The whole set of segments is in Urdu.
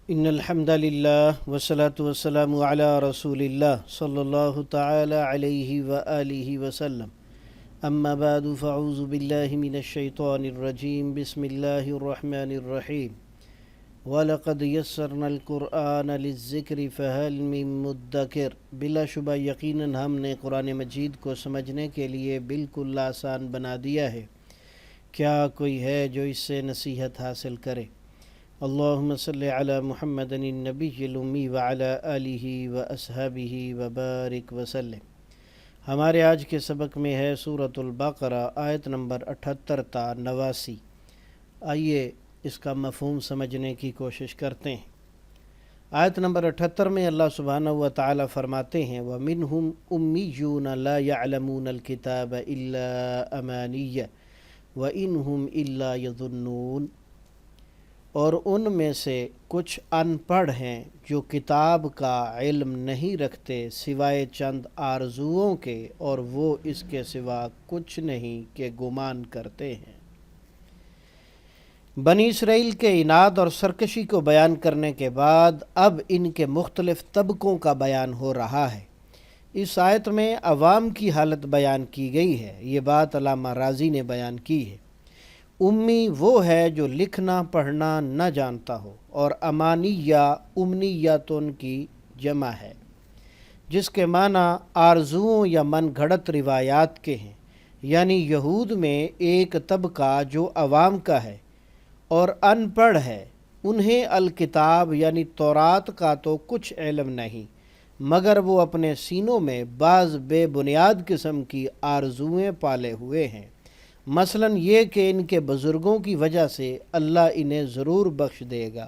ان الحمد للہ والصلاة والسلام علی رسول اللہ صلی اللہ تعالی علیہ وآلہ وسلم اما بعد فاعوذ باللہ من الشیطان الرجیم بسم اللہ الرحمن الرحیم وَلَقَدْ يَسَّرْنَا الْقُرْآنَ لِلذِّكْرِ فَهَلْ مِن مُدَّكِرٍ بلا شبہ یقیناً ہم نے قرآن مجید کو سمجھنے کے لیے بالکل آسان بنا دیا ہے، کیا کوئی ہے جو اس سے نصیحت حاصل کرے؟ اللہم صلی علی محمد النبی الامی وعلی آلہ واصحابہ وبارک وسلم۔ ہمارے آج کے سبق میں ہے سورۃ البقرہ آیت نمبر 78 تا 89۔ آئیے اس کا مفہوم سمجھنے کی کوشش کرتے ہیں۔ آیت نمبر 78 میں اللہ سبحانہ و تعالی فرماتے ہیں وَمِنْهُمْ أُمِّيُّونَ لَا يَعْلَمُونَ الْكِتَابَ إِلَّا أَمَانِيَّ وَإِنْهُمْ إِلَّا يَظُنُّونَ، اور ان میں سے کچھ ان پڑھ ہیں جو کتاب کا علم نہیں رکھتے سوائے چند آرزوؤں کے، اور وہ اس کے سوا کچھ نہیں کہ گمان کرتے ہیں۔ بنی اسرائیل کے عناد اور سرکشی کو بیان کرنے کے بعد اب ان کے مختلف طبقوں کا بیان ہو رہا ہے۔ اس آیت میں عوام کی حالت بیان کی گئی ہے۔ یہ بات علامہ رازی نے بیان کی ہے۔ امی وہ ہے جو لکھنا پڑھنا نہ جانتا ہو، اور امانیہ امنیتن کی جمع ہے، جس کے معنی آرزوؤں یا من گھڑت روایات کے ہیں، یعنی یہود میں ایک طبقہ جو عوام کا ہے اور ان پڑھ ہے، انہیں الکتاب یعنی تورات کا تو کچھ علم نہیں، مگر وہ اپنے سینوں میں بعض بے بنیاد قسم کی آرزوئیں پالے ہوئے ہیں، مثلا یہ کہ ان کے بزرگوں کی وجہ سے اللہ انہیں ضرور بخش دے گا،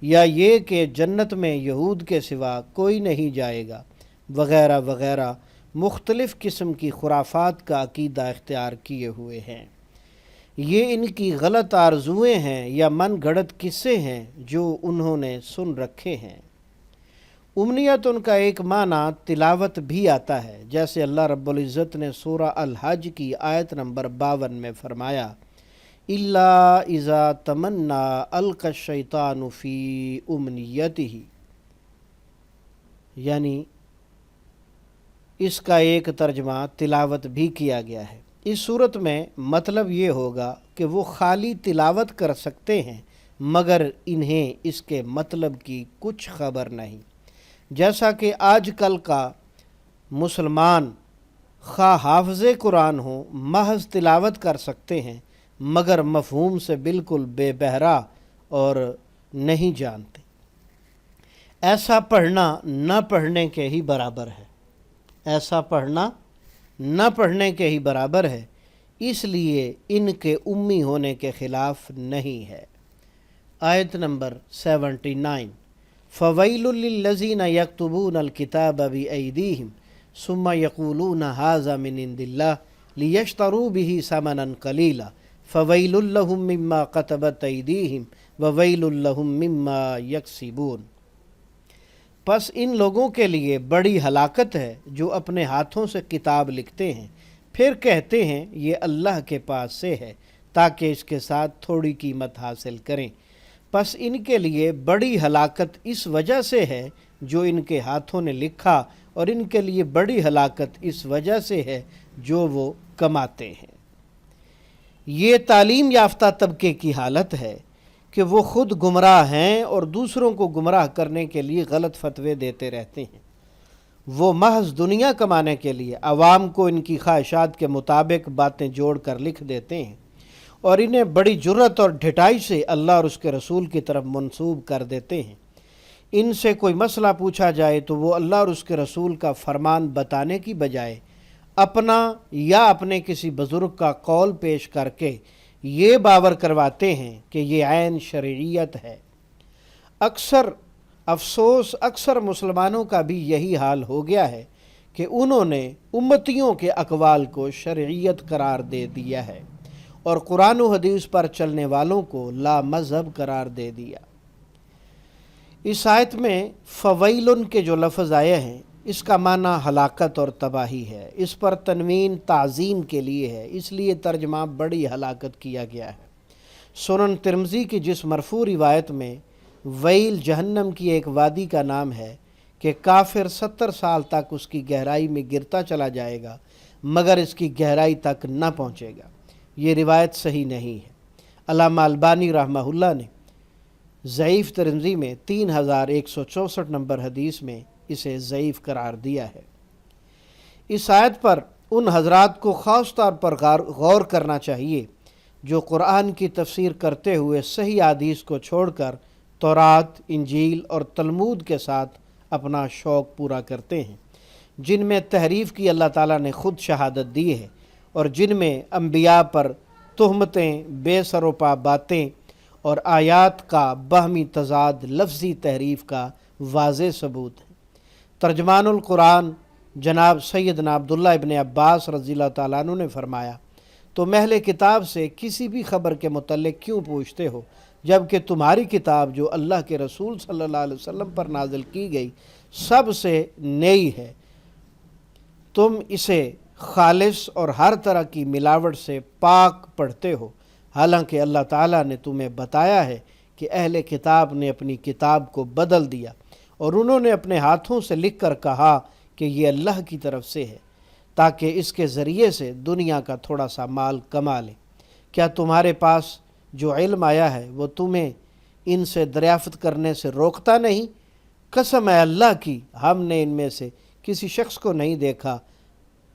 یا یہ کہ جنت میں یہود کے سوا کوئی نہیں جائے گا، وغیرہ وغیرہ مختلف قسم کی خرافات کا عقیدہ اختیار کیے ہوئے ہیں۔ یہ ان کی غلط آرزوئیں ہیں یا من گھڑت قصے ہیں جو انہوں نے سن رکھے ہیں۔ امنیت ان کا ایک معنی تلاوت بھی آتا ہے، جیسے اللہ رب العزت نے سورہ الحج کی آیت نمبر 52 میں فرمایا اِلَّا اِذَا تَمَنَّا أَلْقَى الشَّيْطَانُ فِي أُمْنِيَّتِهِ، یعنی اس کا ایک ترجمہ تلاوت بھی کیا گیا ہے۔ اس صورت میں مطلب یہ ہوگا کہ وہ خالی تلاوت کر سکتے ہیں مگر انہیں اس کے مطلب کی کچھ خبر نہیں، جیسا کہ آج کل کا مسلمان خواہ حافظ قرآن ہوں محض تلاوت کر سکتے ہیں مگر مفہوم سے بالکل بے بہرا اور نہیں جانتے۔ ایسا پڑھنا نہ پڑھنے کے ہی برابر ہے، ایسا پڑھنا نہ پڑھنے کے ہی برابر ہے، اس لیے ان کے امی ہونے کے خلاف نہیں ہے۔ آیت نمبر 79 فَوَيْلٌ لِّلَّذِينَ يَكْتُبُونَ الْكِتَابَ بِأَيْدِيهِمْ ثُمَّ يَقُولُونَ هَٰذَا مِنْ عِندِ اللَّهِ لِيَشْتَرُوا بِهِ ثَمَنًا قَلِيلًا فَوَيْلٌ لَّهُم مِّمَّا كَتَبَتْ أَيْدِيهِمْ وَوَيْلٌ لَّهُم مِّمَّا يَكْسِبُونَ، پس ان لوگوں کے لیے بڑی ہلاکت ہے جو اپنے ہاتھوں سے کتاب لکھتے ہیں پھر کہتے ہیں یہ اللہ کے پاس سے ہے تاکہ اس کے ساتھ تھوڑی قیمت حاصل کریں، پس ان کے لیے بڑی ہلاکت اس وجہ سے ہے جو ان کے ہاتھوں نے لکھا، اور ان کے لیے بڑی ہلاکت اس وجہ سے ہے جو وہ کماتے ہیں۔ یہ تعلیم یافتہ طبقے کی حالت ہے کہ وہ خود گمراہ ہیں اور دوسروں کو گمراہ کرنے کے لیے غلط فتوے دیتے رہتے ہیں۔ وہ محض دنیا کمانے کے لیے عوام کو ان کی خواہشات کے مطابق باتیں جوڑ کر لکھ دیتے ہیں، اور انہیں بڑی جرت اور ڈھٹائی سے اللہ اور اس کے رسول کی طرف منسوب کر دیتے ہیں۔ ان سے کوئی مسئلہ پوچھا جائے تو وہ اللہ اور اس کے رسول کا فرمان بتانے کی بجائے اپنا یا اپنے کسی بزرگ کا قول پیش کر کے یہ باور کرواتے ہیں کہ یہ عین شرعیت ہے۔ اکثر مسلمانوں کا بھی یہی حال ہو گیا ہے کہ انہوں نے امتیوں کے اقوال کو شرعیت قرار دے دیا ہے اور قرآن و حدیث پر چلنے والوں کو لا مذہب قرار دے دیا۔ اس آیت میں فویلن کے جو لفظ آئے ہیں اس کا معنی ہلاکت اور تباہی ہے، اس پر تنوین تعظیم کے لیے ہے، اس لیے ترجمہ بڑی ہلاکت کیا گیا ہے۔ سنن ترمذی کی جس مرفوع روایت میں ویل جہنم کی ایک وادی کا نام ہے کہ کافر 70 سال تک اس کی گہرائی میں گرتا چلا جائے گا مگر اس کی گہرائی تک نہ پہنچے گا۔ یہ روایت صحیح نہیں ہے۔ علامہ البانی رحمہ اللہ نے ضعیف ترمذی میں 3164 نمبر حدیث میں اسے ضعیف قرار دیا ہے۔ اس آیت پر ان حضرات کو خاص طور پر غور کرنا چاہیے جو قرآن کی تفسیر کرتے ہوئے صحیح حدیث کو چھوڑ کر تورات، انجیل اور تلمود کے ساتھ اپنا شوق پورا کرتے ہیں، جن میں تحریف کی اللہ تعالیٰ نے خود شہادت دی ہے اور جن میں انبیاء پر تہمتیں، بے سر و پا باتیں اور آیات کا باہمی تضاد لفظی تحریف کا واضح ثبوت ہے۔ ترجمان القرآن جناب سیدنا عبداللہ ابن عباس رضی اللہ تعالیٰ عنہ نے فرمایا، تم اہل کتاب سے کسی بھی خبر کے متعلق کیوں پوچھتے ہو جبکہ تمہاری کتاب جو اللہ کے رسول صلی اللہ علیہ وسلم پر نازل کی گئی سب سے نئی ہے، تم اسے خالص اور ہر طرح کی ملاوٹ سے پاک پڑھتے ہو، حالانکہ اللہ تعالیٰ نے تمہیں بتایا ہے کہ اہل کتاب نے اپنی کتاب کو بدل دیا اور انہوں نے اپنے ہاتھوں سے لکھ کر کہا کہ یہ اللہ کی طرف سے ہے تاکہ اس کے ذریعے سے دنیا کا تھوڑا سا مال کما لیں۔ کیا تمہارے پاس جو علم آیا ہے وہ تمہیں ان سے دریافت کرنے سے روکتا نہیں؟ قسم ہے اللہ کی، ہم نے ان میں سے کسی شخص کو نہیں دیکھا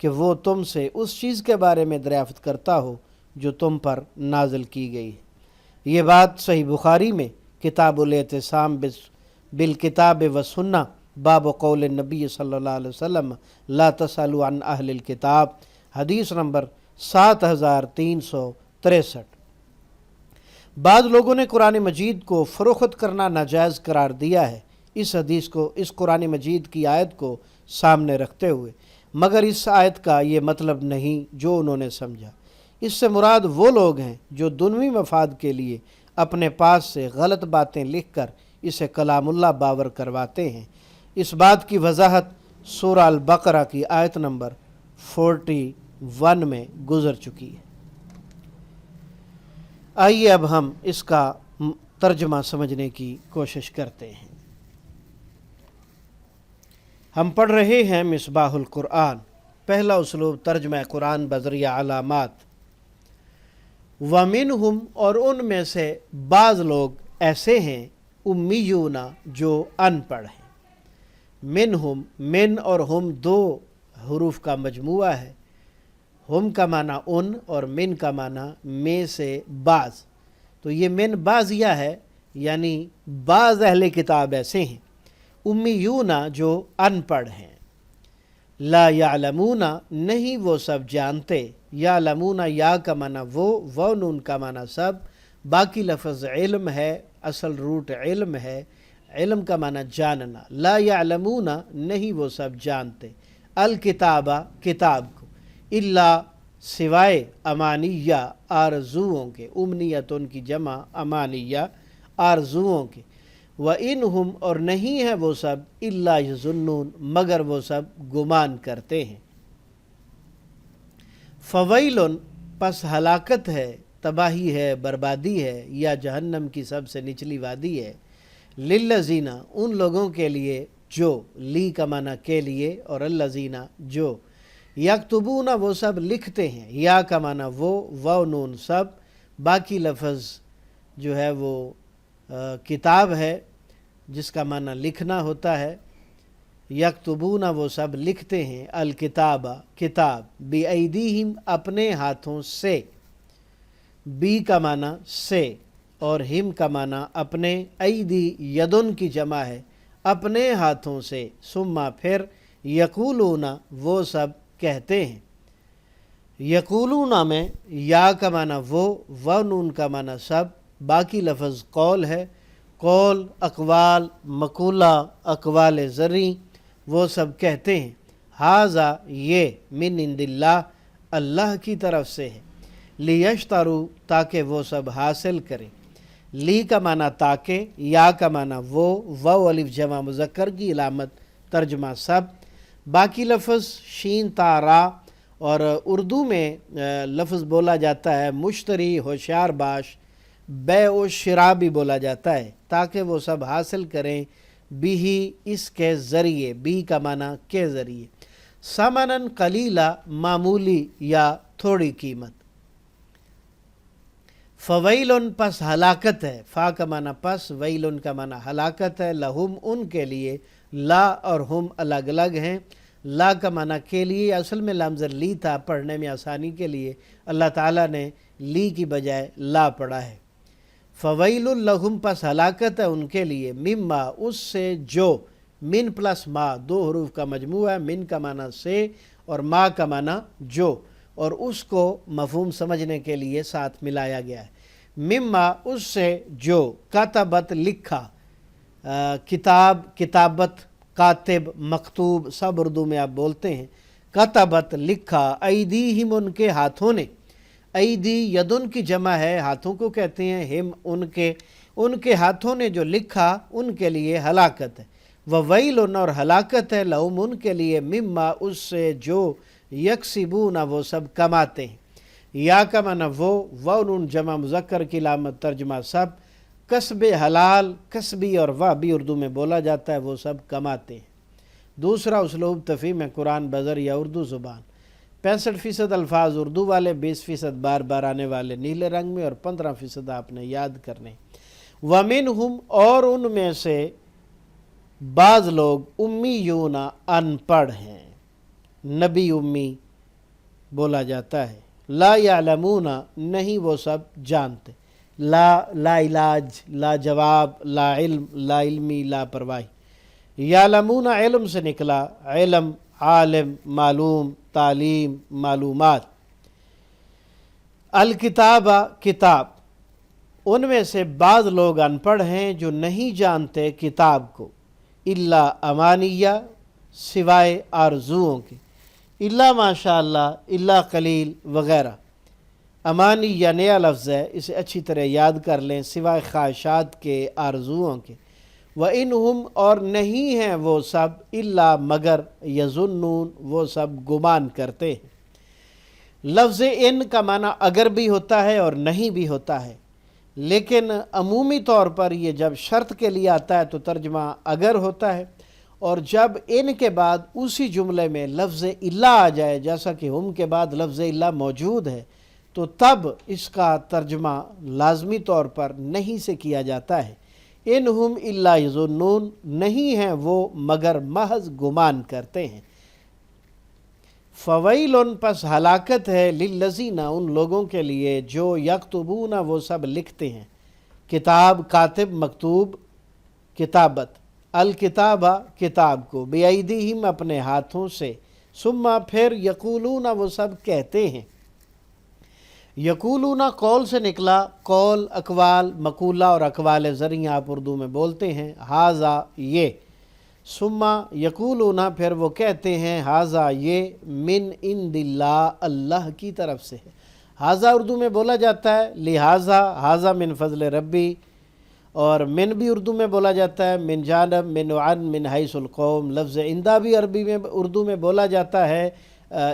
کہ وہ تم سے اس چیز کے بارے میں دریافت کرتا ہو جو تم پر نازل کی گئی ہے۔ یہ بات صحیح بخاری میں کتاب الاعتصام بالکتاب والسنہ باب قول النبی صلی اللہ علیہ وسلم لا تسألوا عن اہل الکتاب حدیث نمبر 7363۔ بعض لوگوں نے قرآن مجید کو فروخت کرنا ناجائز قرار دیا ہے اس حدیث کو، اس قرآن مجید کی آیت کو سامنے رکھتے ہوئے، مگر اس آیت کا یہ مطلب نہیں جو انہوں نے سمجھا۔ اس سے مراد وہ لوگ ہیں جو دنیوی مفاد کے لیے اپنے پاس سے غلط باتیں لکھ کر اسے کلام اللہ باور کرواتے ہیں۔ اس بات کی وضاحت سورہ البقرہ کی آیت نمبر 41 میں گزر چکی ہے۔ آئیے اب ہم اس کا ترجمہ سمجھنے کی کوشش کرتے ہیں۔ ہم پڑھ رہے ہیں مصباح القرآن۔ پہلا اسلوب ترجمہ قرآن بذریعہ علامات۔ وَمِنْهُمْ اور ان میں سے بعض لوگ ایسے ہیں امیون جو ان پڑھ ہیں۔ منہم، من اور ہم دو حروف کا مجموعہ ہے۔ ہم کا معنی ان اور من کا معنی میں سے بعض، تو یہ من بعضیہ ہے، یعنی بعض اہل کتاب ایسے ہیں امیون جو ان پڑھ ہیں۔ لا یعلمون نہیں وہ سب جانتے، یعلمون یا کا معنی وہ نون کا معنی سب، باقی لفظ علم ہے، اصل روٹ علم ہے، علم کا معنی جاننا۔ لا یعلمون نہیں وہ سب جانتے، الکتابہ کتاب کو، الا سوائے امانیہ آرزوؤں کے، امنیت ان کی جمع امانیہ آرزوؤں کے، وَإِنْهُمْ اور نہیں ہے وہ سب الا یظنون مگر وہ سب گمان کرتے ہیں۔ فویل پس ہلاکت ہے، تباہی ہے، بربادی ہے، یا جہنم کی سب سے نچلی وادی ہے، للذین ان لوگوں کے لیے جو، لی کا معنی کے لیے اور الذین جو، یکتبون وہ سب لکھتے ہیں، یا کا معنی وہ نون سب، باقی لفظ جو ہے وہ کتاب ہے جس کا معنی لکھنا ہوتا ہے۔ یکتبون وہ سب لکھتے ہیں، الکتاب کتاب، بِأَيْدِيهِمْ اپنے ہاتھوں سے، بی کا معنی سے اور ہم کا معنی اپنے، ایدی یدن کی جمع ہے، اپنے ہاتھوں سے، ثم پھر، یقولون وہ سب کہتے ہیں۔ یقولون میں یا کا معنی وہ نون کا معنی سب، باقی لفظ قول ہے، قول، اقوال، مقولہ، اقوال زرعی، وہ سب کہتے ہیں۔ ھذا یہ، من عند اللہ اللہ کی طرف سے ہے، لیشتروا تاکہ وہ سب حاصل کریں، لی کا معنی تاکہ، یا کا معنی وہ الف جمع مذکر کی علامت، ترجمہ سب، باقی لفظ شین تا را، اور اردو میں لفظ بولا جاتا ہے مشتری ہوشیار باش، بیع و شراء بھی بولا جاتا ہے، تاکہ وہ سب حاصل کریں بھی اس کے ذریعے، بھی کا معنی کے ذریعے، ثمناً قلیلا معمولی یا تھوڑی قیمت۔ فویلن پس ہلاکت ہے، فا کا معنی پس، ویلن کا معنی ہلاکت ہے، لہم ان کے لیے، لا اور ہم الگ الگ ہیں، لا کا معنی کے لیے، اصل میں لفظ لی تھا، پڑھنے میں آسانی کے لیے اللہ تعالیٰ نے لی کی بجائے لا پڑھا ہے۔ فویل لہم پس ہلاکت ہے ان کے لیے، مما اس سے جو، من پلس ما دو حروف کا مجموعہ ہے، من کا معنی سے اور ما کا معنی جو، اور اس کو مفہوم سمجھنے کے لیے ساتھ ملایا گیا ہے۔ مما اس سے جو، کتبت لکھا، کتاب، کتابت، کاتب، مکتوب سب اردو میں آپ بولتے ہیں، کتبت لکھا، ایدیہم ان کے ہاتھوں نے، ایدی یدن کی جمع ہے، ہاتھوں کو کہتے ہیں، ہم ان کے ہاتھوں نے جو لکھا ان کے لیے ہلاکت ہے، وویل اور ہلاکت ہے، لہم ان کے لیے، مما اس سے جو، یکسبون وہ سب کماتے ہیں، یا کا معنی وہ نون جمع مذکر کی علامت ترجمہ سب، کسب حلال، کسبی اور وہ بھی اردو میں بولا جاتا ہے، وہ سب کماتے ہیں۔ دوسرا اسلوب تفہیم قرآن بذر یا اردو زبان، 65% الفاظ اردو والے، 20% بار بار آنے والے نیلے رنگ میں، اور 15% آپ نے یاد کرنے۔ وَمِنْهُمْ اور ان میں سے بعض لوگ، امیون ان پڑھ ہیں، نبی امی بولا جاتا ہے، لا یعلمون نہیں وہ سب جانتے، لا علاج، لا جواب، لا علم، لا علمی، لا پرواہی، یعلمون علم سے نکلا، علم، عالم، معلوم، تعلیم، معلومات۔ الکتاب کتاب، ان میں سے بعض لوگ ان پڑھ ہیں جو نہیں جانتے کتاب کو، الا امانیہ سوائے آرزوؤں کے، الا ماشاء اللہ، الا قلیل وغیرہ۔ امانی یا نیا لفظ ہے، اسے اچھی طرح یاد کر لیں، سوائے خواہشات کے، آرزوؤں کے۔ وَإِنْهُمْ اور نہیں ہیں وہ سب، الا مگر، یظنون وہ سب گمان کرتے ہیں۔ لفظ ان کا معنی اگر بھی ہوتا ہے اور نہیں بھی ہوتا ہے، لیکن عمومی طور پر یہ جب شرط کے لیے آتا ہے تو ترجمہ اگر ہوتا ہے، اور جب ان کے بعد اسی جملے میں لفظ الا آ جائے، جیسا کہ ہم کے بعد لفظ الا موجود ہے، تو تب اس کا ترجمہ لازمی طور پر نہیں سے کیا جاتا ہے۔ انہم الا یظنون نہیں ہیں وہ مگر محض گمان کرتے ہیں۔ فویل پس ہلاکت ہے، للذین ان لوگوں کے لیے جو، یکتبون وہ سب لکھتے ہیں، کتاب، کاتب، مکتوب، کتابت، الکتابہ کتاب کو، بیدیہم اپنے ہاتھوں سے، ثم پھر، یقولون وہ سب کہتے ہیں، یقولون قول سے نکلا، قول، اقوال، مقولہ اور اقوال زرعی آپ اردو میں بولتے ہیں، ھذا یہ، ثم یقولون پھر وہ کہتے ہیں، ھذا یہ، من عند اللہ اللہ کی طرف سے ہے۔ ھذا اردو میں بولا جاتا ہے لہذا، ھذا من فضل ربی، اور من بھی اردو میں بولا جاتا ہے، من جانب، من عن، من حیث القوم۔ لفظ عندہ بھی عربی میں اردو میں بولا جاتا ہے،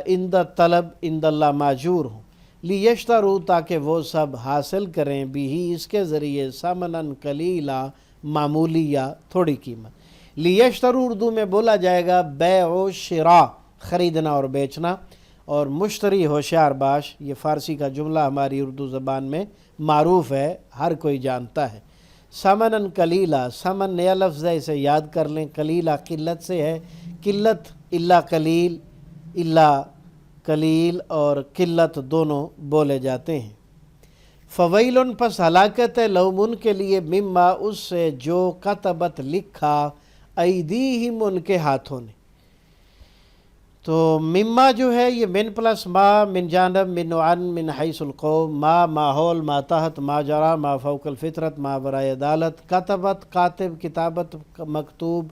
عند طلب، عند اللہ ماجور ہوں، لیشتروا تاکہ وہ سب حاصل کریں، بھی اس کے ذریعے، ثمناً قلیلا معمولی یا تھوڑی قیمت۔ لیشتروا اردو میں بولا جائے گا بیع و شراء، خریدنا اور بیچنا، اور مشتری ہوشیار باش، یہ فارسی کا جملہ ہماری اردو زبان میں معروف ہے، ہر کوئی جانتا ہے۔ ثمناً قلیلا، ثمن نیا لفظ ہے، اسے یاد کر لیں، قلیلا قلت سے ہے، قلت، الا قلیل، الا قلیل اور قلت دونوں بولے جاتے ہیں۔ فویل پس ہلاکت ہے، لہم ان کے لیے، مما اس سے جو، کتبت لکھا، ایدیہم ان کے ہاتھوں نے۔ تو مما جو ہے یہ من پلس ما، من جانب، من عن، من حیث القوم، ما ماحول، ما تحت، ما جرا، ما فوق الفطرت، ما برائے عدالت، کتبت کاتب، کتابت مکتوب،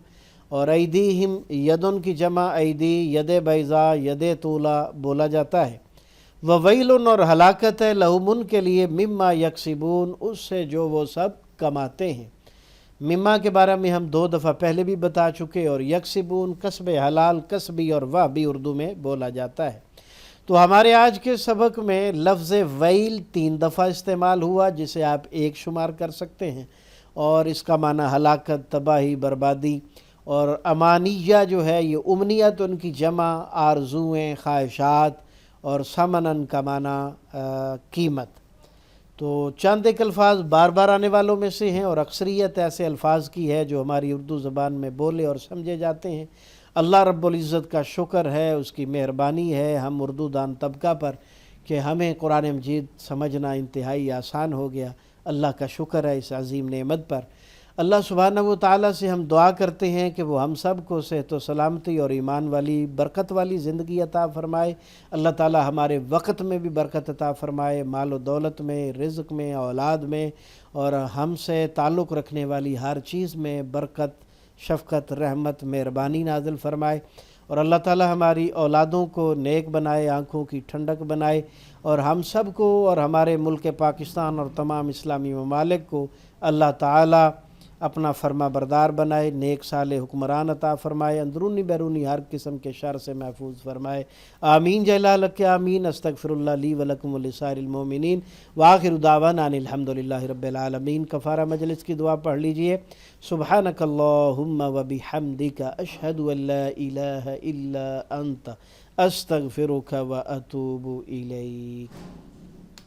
اور ایدیہم یدن کی جمع، ایدی، ید بیضا، ید طولا بولا جاتا ہے۔ وویل اور ہلاکت ہے، لہم ان کے لیے، مما یکسبون اس سے جو وہ سب کماتے ہیں۔ مما کے بارے میں ہم 2 دفعہ پہلے بھی بتا چکے، اور یکسبون کسب حلال، کسبی اور وہ بھی اردو میں بولا جاتا ہے۔ تو ہمارے آج کے سبق میں لفظ ویل 3 دفعہ استعمال ہوا، جسے آپ 1 شمار کر سکتے ہیں، اور اس کا معنی ہلاکت، تباہی، بربادی، اور امانیہ جو ہے یہ امنیت ان کی جمع، آرزویں، خواہشات، اور ثمنن کا معنی قیمت۔ تو چند ایک الفاظ بار بار آنے والوں میں سے ہیں، اور اکثریت ایسے الفاظ کی ہے جو ہماری اردو زبان میں بولے اور سمجھے جاتے ہیں۔ اللہ رب العزت کا شکر ہے، اس کی مہربانی ہے ہم اردو دان طبقہ پر کہ ہمیں قرآن مجید سمجھنا انتہائی آسان ہو گیا۔ اللہ کا شکر ہے اس عظیم نعمت پر۔ اللہ سبحانہ و تعالیٰ سے ہم دعا کرتے ہیں کہ وہ ہم سب کو صحت و سلامتی اور ایمان والی برکت والی زندگی عطا فرمائے۔ اللہ تعالیٰ ہمارے وقت میں بھی برکت عطا فرمائے، مال و دولت میں، رزق میں، اولاد میں، اور ہم سے تعلق رکھنے والی ہر چیز میں برکت، شفقت، رحمت، مہربانی نازل فرمائے، اور اللہ تعالیٰ ہماری اولادوں کو نیک بنائے، آنکھوں کی ٹھنڈک بنائے، اور ہم سب کو اور ہمارے ملک پاکستان اور تمام اسلامی ممالک کو اللہ تعالیٰ اپنا فرما بردار بنائے، نیک صالح حکمران عطا فرمائے، اندرونی بیرونی ہر قسم کے شر سے محفوظ فرمائے۔ آمین جلالک آمین۔ استغفر اللہ لی ولکم ولسائر المومنین، وآخر دعوانا ان الحمدللہ رب العالمین۔ کفارہ مجلس کی دعا پڑھ لیجئے۔ سبحانک اللہم وبحمدک، اشہد ان لا الہ الا انت، استغفرک واتوب الیک۔